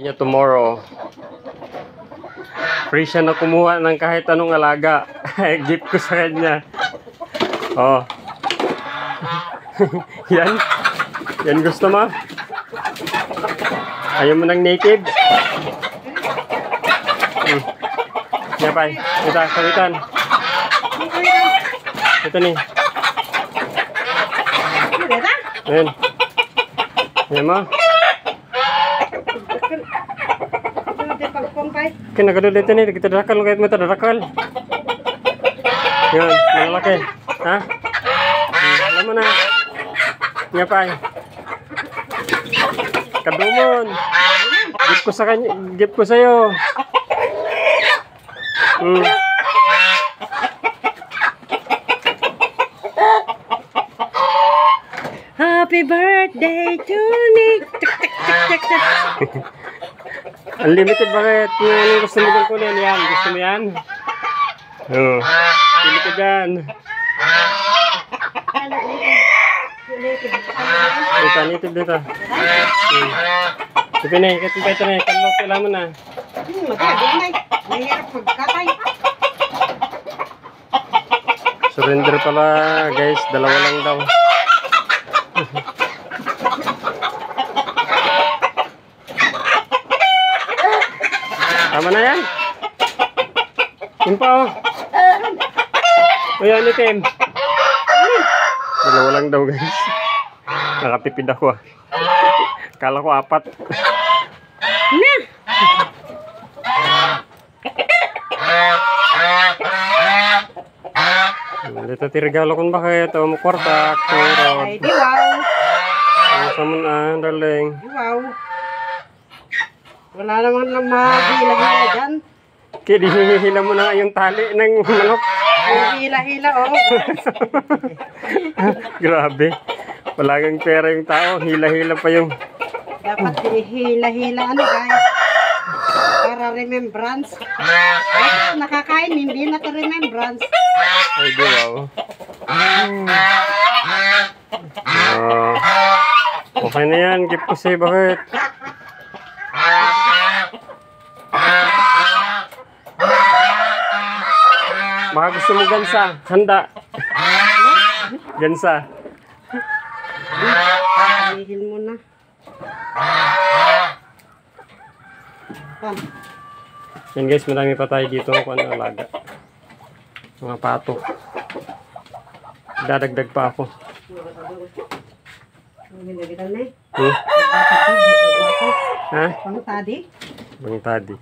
Niya tomorrow. Free siya na kumuha ng kahit anong alaga. Gift ko sa kanya. Oh. Yan. Yan gusto mo? Ayaw mo ng native? Yan pa. Ito, kawitan. Ito ni. Ayan. Yan mo. Kinagado dito ni, kita darakal kahit mo darakal. Yan, malaki. Ha? Alam mo na. Nga pa. Kadumon. Gift ko sa kanya, gift ko sa'yo. Happy birthday to Nick. Unlimited bakit? Yung gusto mo dyan kunin yan. Gusto mo yan? Oo. Pili ka dyan. Dito, native dito. Ito na, ito na. Kalok, kailangan mo na. Mahirap magkatay. Surrender pala guys. Dalawa lang daw. Tama na yan. Yun pa oh. Ayan itim. Dalawa lang daw guys. Nakatipid ako ah. Kala ko 4. Na. Dito tirigalo kung bakit. O mo kwarta. Ay, di wow. Samun ah, darling. Di wow. Wala naman lang mahila-hila dyan. Kaya dinihila mo na yung tali ng manok. Hila-hila, oh. Grabe. Wala kang pera yung tao. Hila-hila pa yung... Dapat hila-hila, ano guys. Para remembrance. Ay, nakakain, hindi na to remembrance. Ay, di wow. Okay na yan. Gift ko sa'yo. Bakit? Baka gusto mo gansa. Handa. Gansa. Hihil mo na. Yan guys, marami pa tayo dito kung ano alaga. Mga pato. Dadagdag pa ako. Ha? Pang tadi? Bang tadi.